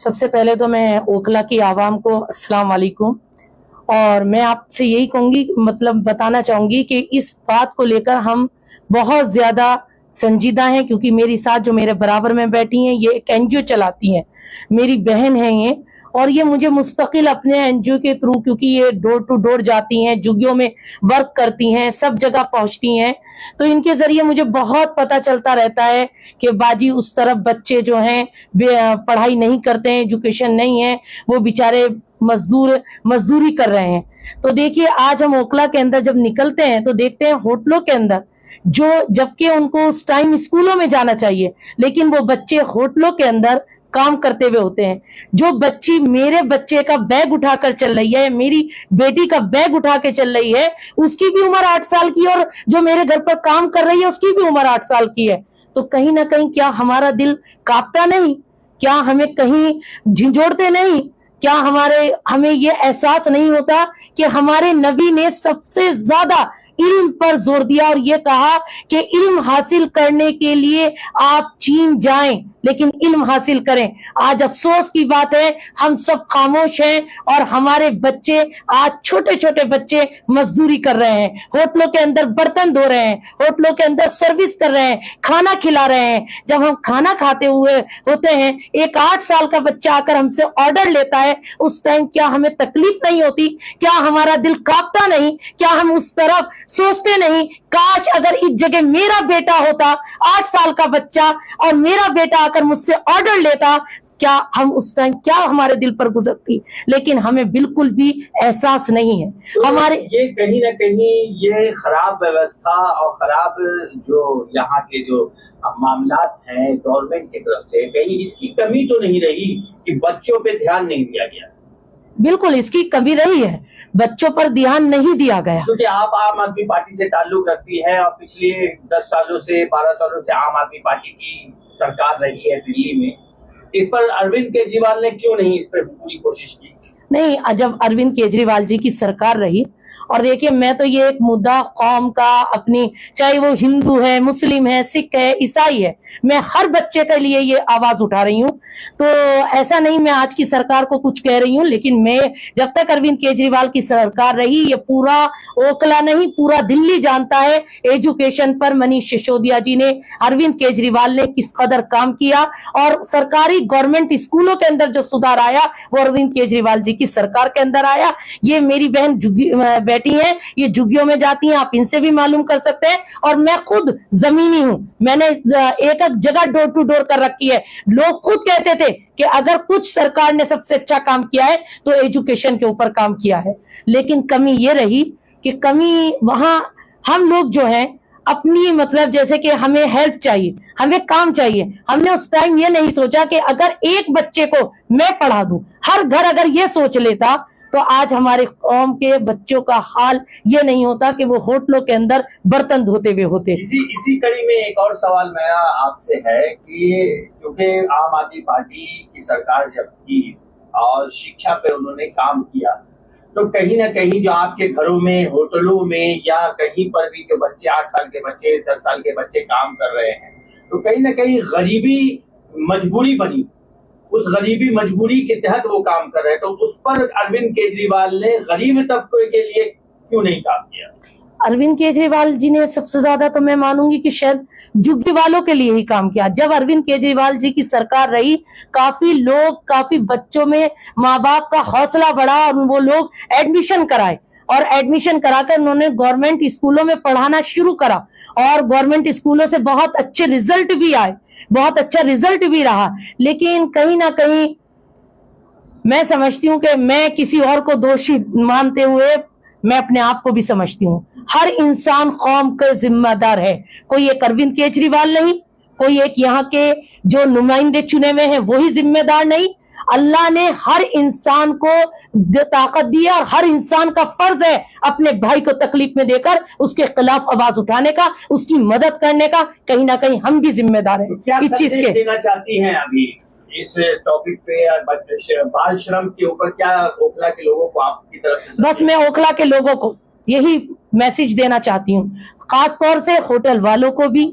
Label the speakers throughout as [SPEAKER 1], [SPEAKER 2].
[SPEAKER 1] सबसे पहले तो मैं ओखला की आवाम को अस्सलाम वालेकुम। और मैं आपसे यही कहूंगी, मतलब बताना चाहूंगी कि इस बात को लेकर हम बहुत ज्यादा संजीदा हैं, क्योंकि मेरी साथ जो मेरे बराबर में बैठी हैं ये एक एनजीओ चलाती हैं, मेरी बहन है ये, और ये मुझे मुस्तकिल अपने एनजीओ के थ्रू, क्योंकि ये डोर टू डोर जाती हैं, झुग्गियों में वर्क करती हैं, सब जगह पहुंचती हैं, तो इनके जरिए मुझे बहुत पता चलता रहता है कि बाजी उस तरफ बच्चे जो हैं पढ़ाई नहीं करते हैं, एजुकेशन नहीं है, वो बेचारे मजदूरी कर रहे हैं। तो देखिए, आज हम ओखला के अंदर जब निकलते हैं तो देखते हैं होटलों के अंदर जो, जबकि उनको उस टाइम स्कूलों में जाना चाहिए, लेकिन वो बच्चे होटलों के अंदर काम करते हुए होते हैं। जो बच्ची मेरे बच्चे का बैग उठाकर चल रही है, मेरी बेटी का बैग उठा के चल रही है, उसकी भी उम्र 8 साल की, और जो मेरे घर पर काम कर रही है उसकी भी उम्र 8 साल की है। तो कहीं ना कहीं क्या हमारा दिल कांपता नहीं? क्या हमें कहीं झिझोड़ते नहीं? क्या हमें ये एहसास नहीं होता कि हमारे नबी ने सबसे ज्यादा इल्म पर जोर दिया और ये कहा कि इल्म हासिल करने के लिए आप चीन जाएं, लेकिन इल्म हासिल करें। आज अफसोस की बात है, हम सब खामोश हैं और हमारे बच्चे, आज छोटे छोटे बच्चे मजदूरी कर रहे हैं, होटलों के अंदर बर्तन धो रहे हैं, होटलों के अंदर सर्विस कर रहे हैं, खाना खिला रहे हैं। जब हम खाना खाते हुए होते हैं, एक 8 साल का बच्चा आकर हमसे ऑर्डर लेता है, उस टाइम क्या हमें तकलीफ नहीं होती? क्या हमारा दिल कांपता नहीं? क्या हम उस तरफ सोचते नहीं, काश अगर इस जगह मेरा बेटा होता, 8 साल का बच्चा, और मेरा बेटा आकर मुझसे ऑर्डर लेता, क्या हम उस टाइम, क्या हमारे दिल पर गुजरती? लेकिन हमें बिल्कुल भी एहसास नहीं है।
[SPEAKER 2] तो
[SPEAKER 1] हमारे
[SPEAKER 2] ये कहीं ना कहीं ये खराब व्यवस्था और खराब जो यहाँ के जो मामलात हैं गवर्नमेंट की तरफ से, कहीं इसकी कमी तो नहीं रही कि बच्चों पे ध्यान नहीं दिया गया?
[SPEAKER 1] बिल्कुल इसकी कमी रही है, बच्चों पर ध्यान नहीं दिया गया।
[SPEAKER 2] क्योंकि आप आम आदमी पार्टी से ताल्लुक रखती है और पिछले 10 सालों से 12 सालों से आम आदमी पार्टी की सरकार रही है दिल्ली में, इस पर अरविंद केजरीवाल ने क्यों नहीं इस पर पूरी कोशिश की? नहीं,
[SPEAKER 1] जब अरविंद केजरीवाल जी की सरकार रही, और देखिए मैं तो ये एक मुद्दा कौम का, अपनी, चाहे वो हिंदू है, मुस्लिम है, सिख है, ईसाई है, मैं हर बच्चे के लिए ये आवाज उठा रही हूँ। तो ऐसा नहीं मैं आज की सरकार को कुछ कह रही हूँ, लेकिन मैं, जब तक अरविंद केजरीवाल की सरकार रही, ये पूरा ओखला नहीं पूरा दिल्ली जानता है एजुकेशन पर मनीष सिसोदिया जी ने, अरविंद केजरीवाल ने किस कदर काम किया, और सरकारी गवर्नमेंट स्कूलों के अंदर जो सुधार आया वो अरविंद केजरीवाल जी की सरकार के अंदर आया। ये मेरी बहन बेटी है, ये झुग्गियों में जाती हैं, आप इनसे भी मालूम कर सकते हैं, और मैं खुद जमीनी हूं, मैंने एक जगह डोर टू डोर कर रखी है। लोग खुद कहते थे कि अगर कुछ सरकार ने सबसे अच्छा काम किया है तो एजुकेशन के ऊपर काम किया है, लेकिन कमी ये रही कि कमी वहां हम लोग जो है अपनी, मतलब जैसे कि हमें हेल्प चाहिए, हमें काम चाहिए, हमने उस टाइम ये नहीं सोचा कि अगर एक बच्चे को मैं पढ़ा दूं, हर घर अगर ये सोच लेता तो आज हमारे कौम के बच्चों का हाल ये नहीं होता कि वो होटलों के अंदर बर्तन धोते हुए होते।
[SPEAKER 2] इसी कड़ी में एक और सवाल मेरा आपसे है कि क्योंकि आम आदमी पार्टी की सरकार जब थी और शिक्षा पे उन्होंने काम किया, तो कहीं ना कहीं जो आपके घरों में, होटलों में या कहीं पर भी जो बच्चे 8 साल के बच्चे, 10 साल के बच्चे काम कर रहे हैं, तो कहीं ना कहीं गरीबी मजबूरी बनी, उस गरीबी मजबूरी के तहत वो काम कर रहे हैं। तो उस पर अरविंद केजरीवाल ने गरीब तबके के लिए क्यों नहीं काम किया?
[SPEAKER 1] अरविंद केजरीवाल जी ने सबसे ज्यादा तो मैं मानूंगी कि शायद झुग्गी वालों के लिए ही काम किया। जब अरविंद केजरीवाल जी की सरकार रही, काफी लोग, काफी बच्चों में माँ बाप का हौसला बढ़ा और वो लोग एडमिशन कराए, और एडमिशन कराकर उन्होंने गवर्नमेंट स्कूलों में पढ़ाना शुरू करा, और गवर्नमेंट स्कूलों से बहुत अच्छे रिजल्ट भी आए, बहुत अच्छा रिजल्ट भी रहा। लेकिन कहीं ना कहीं मैं समझती हूँ कि मैं किसी और को दोषी मानते हुए मैं अपने आप को भी समझती हूँ, हर इंसान कौम का जिम्मेदार है। कोई एक अरविंद केजरीवाल नहीं, कोई एक यहाँ के जो नुमाइंदे चुने हुए हैं वही जिम्मेदार नहीं। अल्लाह ने हर इंसान को ताकत दी है और हर इंसान का फर्ज है अपने भाई को तकलीफ में देकर उसके खिलाफ आवाज उठाने का, उसकी मदद करने का। कहीं ना कहीं हम भी जिम्मेदार हैं इस चीज के।
[SPEAKER 2] देना चाहती हैं अभी इस टॉपिक पे, बाल श्रम के ऊपर, क्या ओखला के लोगों को आपकी तरफ से?
[SPEAKER 1] बस मैं ओखला के लोगों को यही मैसेज देना चाहती हूँ, खास तौर से होटल वालों को भी,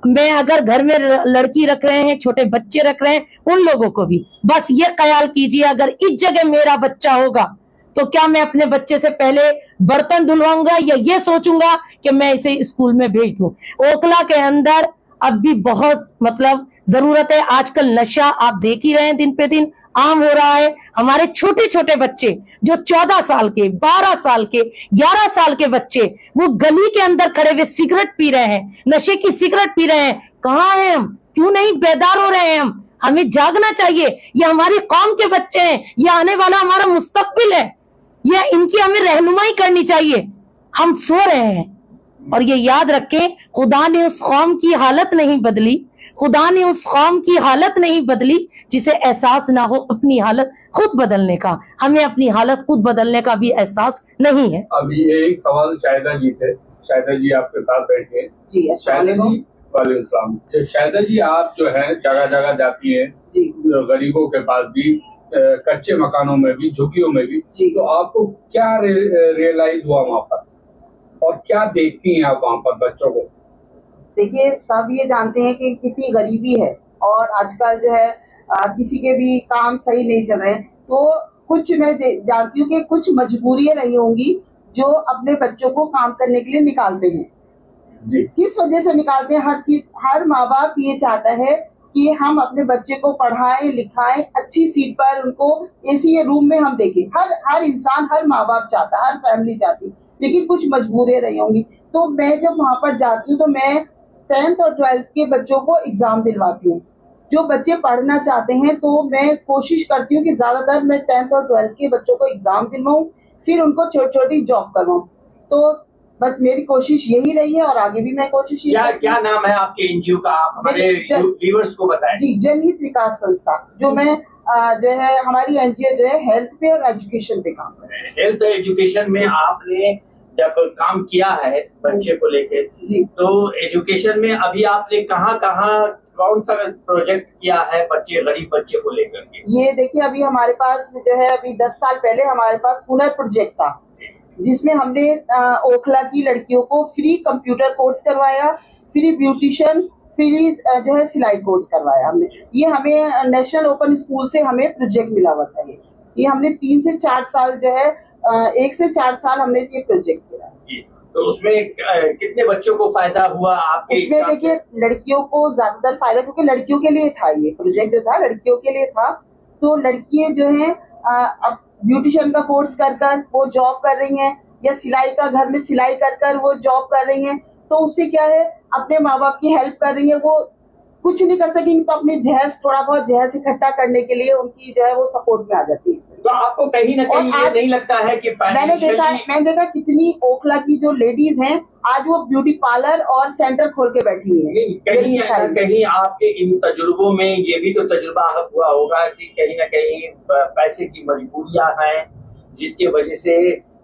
[SPEAKER 1] मैं अगर घर में लड़की रख रहे हैं, छोटे बच्चे रख रहे हैं, उन लोगों को भी बस ये ख्याल कीजिए, अगर इस जगह मेरा बच्चा होगा तो क्या मैं अपने बच्चे से पहले बर्तन धुलवाऊंगा या ये सोचूंगा कि मैं इसे स्कूल में भेज दूं। ओखला के अंदर अब भी बहुत मतलब जरूरत है। आजकल नशा आप देख ही रहे हैं, दिन पे दिन आम हो रहा है। हमारे छोटे छोटे बच्चे जो 14 साल के, 12 साल के, 11 साल के बच्चे, वो गली के अंदर खड़े हुए सिगरेट पी रहे हैं, नशे की सिगरेट पी रहे हैं। कहाँ हैं हम? क्यों नहीं बेदार हो रहे हैं हम? हमें जागना चाहिए। ये हमारी कौम के बच्चे हैं, ये आने वाला हमारा मुस्तकबिल है, ये इनकी हमें रहनुमाई करनी चाहिए। हम सो रहे हैं और ये याद रखें, खुदा ने उस कौम की हालत नहीं बदली, खुदा ने उस कौम की हालत नहीं बदली जिसे एहसास ना हो अपनी हालत खुद बदलने का। हमें अपनी हालत खुद बदलने का भी एहसास नहीं है।
[SPEAKER 3] अभी एक सवाल शाहिदा जी से। शाहिदा जी आपके साथ बैठे हैं।
[SPEAKER 4] जी,
[SPEAKER 3] शाहिदा जी, वालेकुम सलाम। शाहिदा जी, आप जो है जगह जगह जाती हैं, गरीबों के पास भी, कच्चे मकानों में भी, झुग्गियों में भी, तो आपको क्या रियलाइज हुआ वहाँ पर और क्या देखती हैं आप वहाँ पर बच्चों को?
[SPEAKER 4] देखिए, सब ये जानते हैं कि कितनी गरीबी है और आजकल जो है किसी के भी काम सही नहीं चल रहे हैं। तो कुछ मैं जानती हूँ कि कुछ मजबूरियां रही होंगी जो अपने बच्चों को काम करने के लिए निकालते हैं। किस वजह से निकालते हैं? हर माँ बाप ये चाहता है कि हम अपने बच्चे को पढ़ाएं लिखाएं, अच्छी सीट पर उनको एसी रूम में हम देखें। हर इंसान, हर माँ बाप चाहता है, हर फैमिली चाहती है, लेकिन कुछ मजबूरियां रही होंगी। तो मैं जब वहां पर जाती हूँ तो मैं 10th और 12th के बच्चों को एग्जाम दिलवाती हूँ। जो बच्चे पढ़ना चाहते हैं तो मैं कोशिश करती हूँ कि ज्यादातर मैं 10th और 12th के बच्चों को एग्जाम दिलवाऊँ, फिर उनको छोटी छोटी जॉब करवाऊँ। तो बस मेरी कोशिश यही रही है और आगे भी मैं कोशिश
[SPEAKER 2] क्या नाम है आपके एनजीओ का? आप हमारे व्यूअर्स को बताएं।
[SPEAKER 4] जी, जनहित विकास संस्था, जो मैं जो है हमारी एनजीओ जो है हेल्थ पे और एजुकेशन पे काम कर रही है।
[SPEAKER 2] हेल्थ एजुकेशन में आपने जब काम किया है बच्चे को लेके, तो एजुकेशन में अभी आपने कहाँ कौन सा प्रोजेक्ट किया है बच्चे, गरीब बच्चे को लेकर के?
[SPEAKER 4] ये देखिए, अभी हमारे पास जो है, अभी 10 साल पहले हमारे पास हुनर प्रोजेक्ट था, जिसमें हमने ओखला की लड़कियों को फ्री कंप्यूटर कोर्स करवाया, फ्री ब्यूटिशियन, फ्री जो है सिलाई कोर्स करवाया हमने। ये हमें नेशनल ओपन स्कूल से हमें प्रोजेक्ट मिला हुआ था। ये हमने 3 से 4 साल जो है 1 से 4 साल हमने ये प्रोजेक्ट किया।
[SPEAKER 2] तो उसमें कितने बच्चों को फायदा हुआ आपके?
[SPEAKER 4] इसमें देखिए, लड़कियों को ज्यादातर फायदा, क्योंकि लड़कियों के लिए था ये प्रोजेक्ट, जो था लड़कियों के लिए था। तो लड़कियां जो है अब ब्यूटिशियन का कोर्स कर वो जॉब कर रही हैं, या सिलाई का, घर में सिलाई कर वो जॉब कर रही हैं। तो उससे क्या है, अपने माँ बाप की हेल्प कर रही है। वो कुछ नहीं कर सकेंगी तो अपने जहेज, थोड़ा बहुत जहेज इकट्ठा करने के लिए उनकी जो है वो सपोर्ट में आ जाती है।
[SPEAKER 2] तो आपको कहीं ना कहीं ये नहीं लगता है कि
[SPEAKER 4] मैंने देखा कितनी ओखला की जो लेडीज हैं आज वो ब्यूटी पार्लर और सेंटर खोल के बैठी हुई है।
[SPEAKER 2] कहीं आपके इन तजुर्बों में ये भी तो तजुर्बा हुआ होगा कि कहीं ना कहीं पैसे की मजबूरियां हैं, जिसकी वजह से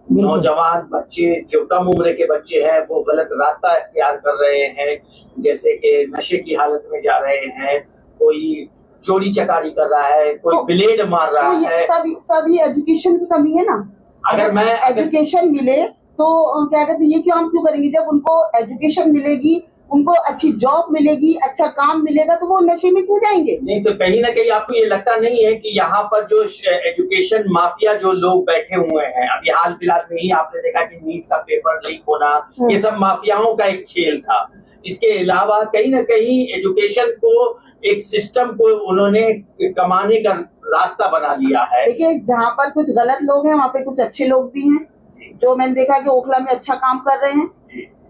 [SPEAKER 2] नौजवान बच्चे, जो कम उम्र के बच्चे हैं, वो गलत रास्ता इख्तियार कर रहे हैं, जैसे कि नशे की हालत में जा रहे हैं, कोई चोरी चकारी कर रहा है, कोई ब्लेड मार रहा है।
[SPEAKER 4] सब ये एजुकेशन की कमी है ना। अगर एजुकेशन मिले तो क्या कहते हैं, ये क्यों हम क्यों करेंगे? जब उनको एजुकेशन मिलेगी, उनको अच्छी जॉब मिलेगी, अच्छा काम मिलेगा, तो वो नशे में क्यों जाएंगे?
[SPEAKER 2] नहीं, तो कहीं ना कहीं आपको ये लगता नहीं है कि यहाँ पर जो एजुकेशन माफिया जो लोग बैठे हुए हैं, अभी हाल फिलहाल में ही आपने देखा कि नीट का पेपर लीक होना, ये सब माफियाओं का एक खेल था। इसके अलावा कहीं ना कहीं एजुकेशन को, एक सिस्टम को उन्होंने कमाने का रास्ता बना लिया है।
[SPEAKER 4] देखिए, जहाँ पर कुछ गलत लोग हैं वहाँ पे कुछ अच्छे लोग भी हैं, जो मैंने देखा कि ओखला में अच्छा काम कर रहे हैं,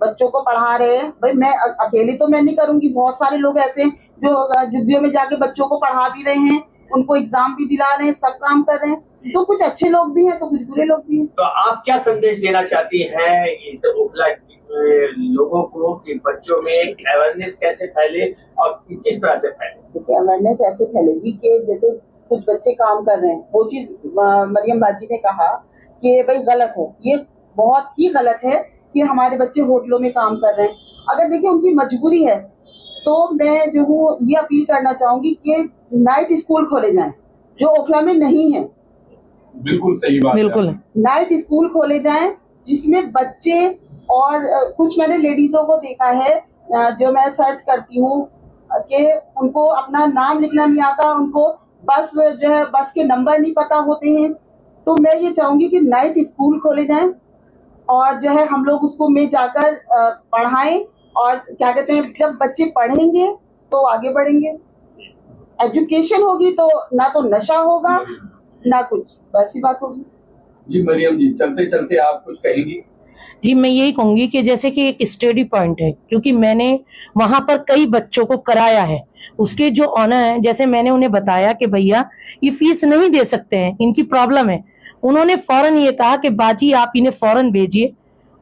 [SPEAKER 4] बच्चों को पढ़ा रहे हैं। भाई मैं अकेली तो मैं नहीं करूंगी, बहुत सारे लोग ऐसे हैं जो झुग्गियों में जाके बच्चों को पढ़ा भी रहे हैं, उनको एग्जाम भी दिला रहे हैं, सब काम कर रहे हैं। तो कुछ अच्छे लोग भी हैं तो कुछ बुरे लोग भी हैं।
[SPEAKER 2] तो आप क्या संदेश देना चाहती हैं इस ओखला लोगों को कि बच्चों में अवेयरनेस कैसे फैले और किस तरह से फैले?
[SPEAKER 4] अवेयरनेस ऐसे फैलेगी कि जैसे कुछ बच्चे काम कर रहे हैं, वो चीज मरियम बाजी ने कहा कि भाई गलत है, ये बहुत ही गलत है कि हमारे बच्चे होटलों में काम कर रहे हैं। अगर देखिए उनकी मजबूरी है तो मैं जो हूँ ये अपील करना चाहूंगी कि नाइट स्कूल खोले जाएं, जो ओखला में नहीं है।
[SPEAKER 3] बिल्कुल सही बात,
[SPEAKER 1] बिल्कुल
[SPEAKER 4] नाइट स्कूल खोले जाएं जिसमें बच्चे, और कुछ मैंने लेडीजों को देखा है जो मैं सर्च करती हूँ कि उनको अपना नाम लिखना नहीं आता, उनको बस जो है बस के नंबर नहीं पता होते हैं। तो मैं ये चाहूंगी कि नाइट स्कूल खोले जाएं और जो है हम लोग उसको में जाकर पढ़ाएं, और क्या कहते हैं, जब बच्चे पढ़ेंगे तो आगे बढ़ेंगे। एजुकेशन होगी तो ना तो नशा होगा ना कुछ, वैसी बात होगी।
[SPEAKER 3] जी मरियम जी, चलते चलते आप कुछ कहेंगी?
[SPEAKER 1] जी, मैं यही कहूंगी कि जैसे कि एक स्टडी पॉइंट है, क्योंकि मैंने वहां पर कई बच्चों को कराया है। उसके जो ऑनर है, जैसे मैंने उन्हें बताया कि भैया ये फीस नहीं दे सकते हैं, इनकी प्रॉब्लम है। उन्होंने फौरन ये कहा कि बाजी आप इन्हें फौरन भेजिए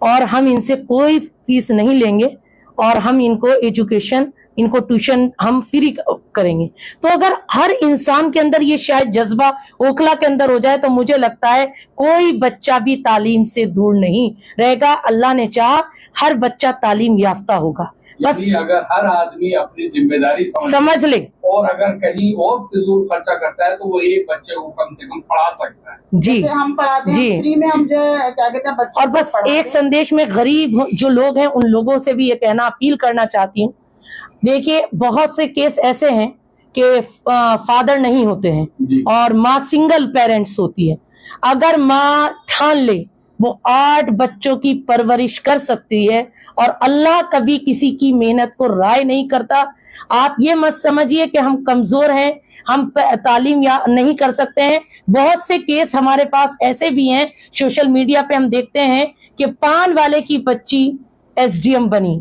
[SPEAKER 1] और हम इनसे कोई फीस नहीं लेंगे और हम इनको एजुकेशन, इनको ट्यूशन हम फ्री करेंगे। तो अगर हर इंसान के अंदर ये शायद जज्बा ओखला के अंदर हो जाए तो मुझे लगता है कोई बच्चा भी तालीम से दूर नहीं रहेगा। अल्लाह ने चाहा हर बच्चा तालीम याफ्ता होगा। बस
[SPEAKER 3] अगर हर आदमी अपनी जिम्मेदारी
[SPEAKER 1] समझ ले
[SPEAKER 3] और अगर कहीं और फिजूल खर्चा करता है तो वो एक बच्चे को कम से कम पढ़ा सकता है।
[SPEAKER 1] जी,
[SPEAKER 4] हम पढ़ाते हैं फ्री में, हम जो है क्या कहते हैं बच्चों
[SPEAKER 1] और बस एक संदेश में गरीब जो लोग हैं उन लोगों से भी ये कहना अपील करना चाहती हूँ। देखिए, बहुत से केस ऐसे हैं कि फादर नहीं होते हैं और माँ सिंगल पेरेंट्स होती है। अगर माँ ठान ले वो 8 बच्चों की परवरिश कर सकती है और अल्लाह कभी किसी की मेहनत को राय नहीं करता। आप ये मत समझिए कि हम कमजोर हैं, हम तालीम या नहीं कर सकते हैं। बहुत से केस हमारे पास ऐसे भी हैं, सोशल मीडिया पे हम देखते हैं कि पान वाले की बच्ची SDM बनी,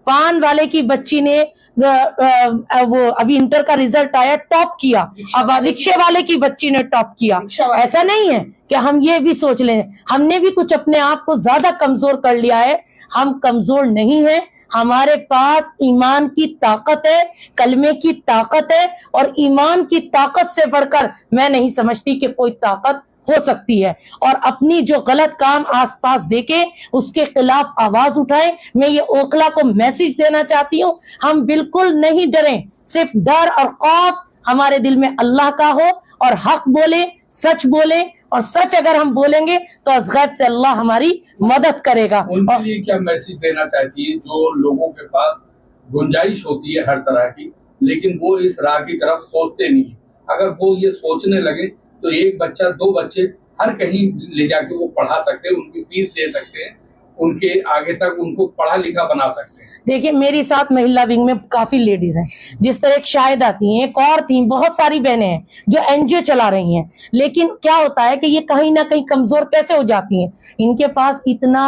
[SPEAKER 1] पान वाले की बच्ची ने वो अभी इंटर का रिजल्ट आया, टॉप किया। अब रिक्शे वाले की बच्ची ने टॉप किया। ऐसा नहीं है कि हम ये भी सोच लें हमने भी कुछ अपने आप को ज्यादा कमजोर कर लिया है। हम कमजोर नहीं है, हमारे पास ईमान की ताकत है, कलमे की ताकत है, और ईमान की ताकत से बढ़कर मैं नहीं समझती कि कोई ताकत हो सकती है। और अपनी जो गलत काम आसपास देखे उसके खिलाफ आवाज उठाएं। मैं ये ओखला को मैसेज देना चाहती हूँ, हम बिल्कुल नहीं डरें, सिर्फ डर और खौफ हमारे दिल में अल्लाह का हो और हक बोले, सच बोले, और सच अगर हम बोलेंगे तो अज़गैब से अल्लाह हमारी मदद करेगा।
[SPEAKER 3] उनके लिए क्या मैसेज देना चाहती है जो लोगों के पास गुंजाइश होती है हर तरह की, लेकिन वो इस राह की तरफ सोचते नहीं? अगर वो ये सोचने लगे तो एक बच्चा, 2 बच्चे हर कहीं ले जाके वो पढ़ा सकते हैं, उनकी फीस दे सकते हैं, उनके आगे तक उनको पढ़ा लिखा बना सकते हैं।
[SPEAKER 1] देखिए, मेरे साथ महिला विंग में काफी लेडीज हैं, जिस तरह एक शाहिदा थी, एक और थी, बहुत सारी बहनें हैं जो NGO चला रही हैं। लेकिन क्या होता है कि ये कहीं ना कहीं कमजोर कैसे हो जाती हैं, इनके पास इतना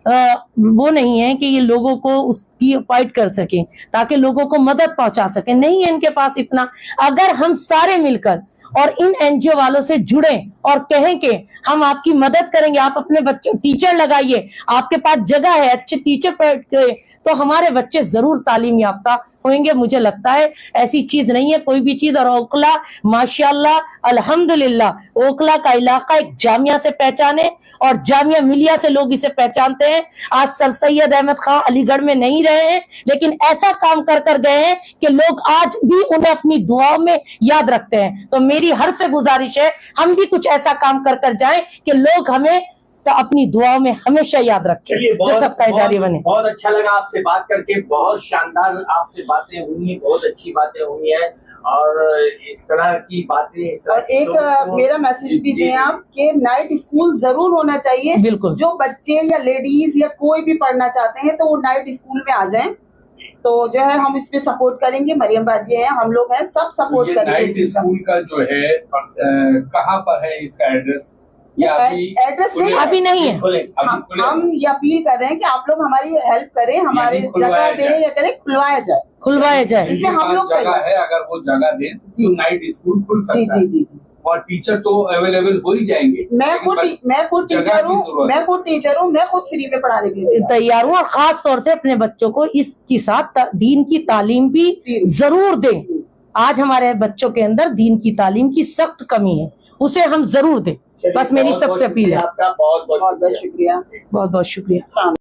[SPEAKER 1] वो नहीं है कि ये लोगों को उसकी फाइट कर सके, ताकि लोगों को मदद पहुंचा सके, नहीं है इनके पास इतना। अगर हम सारे मिलकर और इन NGO वालों से जुड़े और कहें कि हम आपकी मदद करेंगे, आप अपने बच्चों टीचर लगाइए, आपके पास जगह है, अच्छे टीचर, तो हमारे बच्चे जरूर तालीम याफ्ता होंगे। मुझे लगता है ऐसी चीज नहीं है कोई भी चीज। और ओखला माशाल्लाह अल्हम्दुलिल्लाह, ओखला का इलाका एक जामिया से पहचाने और जामिया मिलिया से लोग इसे पहचानते हैं। आज सर सैयद अहमद खां अलीगढ़ में नहीं रहे हैं, लेकिन ऐसा काम कर कर गए हैं कि लोग आज भी उन्हें अपनी दुआओं में याद रखते हैं। तो मेरी हर से गुजारिश है हम भी कुछ ऐसा काम कर कर जाएं कि लोग हमें तो अपनी दुआओं में हमेशा याद रखें, जो सबका जारी बने।
[SPEAKER 2] बहुत अच्छा लगा आपसे बात करके, बहुत शानदार आपसे बातें हुई, बहुत अच्छी बातें हुई है, और इस तरह की बातें।
[SPEAKER 4] और एक मेरा मैसेज भी दें आप कि नाइट स्कूल जरूर होना चाहिए।
[SPEAKER 1] बिल्कुल,
[SPEAKER 4] जो बच्चे या लेडीज या कोई भी पढ़ना चाहते हैं तो वो नाइट स्कूल में आ जाएं। तो जो है हम इस पे सपोर्ट करेंगे, मरियम बाजी है, हम लोग हैं, सब सपोर्ट करेंगे।
[SPEAKER 3] नाइट स्कूल का जो है कहाँ पर है, इसका एड्रेस?
[SPEAKER 4] एड्रेस नहीं,
[SPEAKER 1] अभी नहीं है।
[SPEAKER 4] हम ये अपील कर रहे हैं कि आप लोग हमारी हेल्प करें, हमारे जगह दें या करें, खुलवाया जाए। इसमें हम लोग
[SPEAKER 3] जगह है, अगर वो जगह दें तो नाइट स्कूल खुल सकता है। जी। और टीचर तो अवेलेबल हो ही जाएंगे।
[SPEAKER 4] मैं खुद टीचर हूँ, मैं खुद फ्री में पढ़ाने के लिए
[SPEAKER 1] तैयार हूँ। और खास तौर से अपने बच्चों को इसके साथ दीन की तालीम भी जरूर दें। आज हमारे बच्चों के अंदर दीन की तालीम की सख्त कमी है, उसे हम जरूर दें। बस मेरी सबसे अपील है।
[SPEAKER 2] आपका बहुत बहुत शुक्रिया।
[SPEAKER 1] बहुत बहुत शुक्रिया।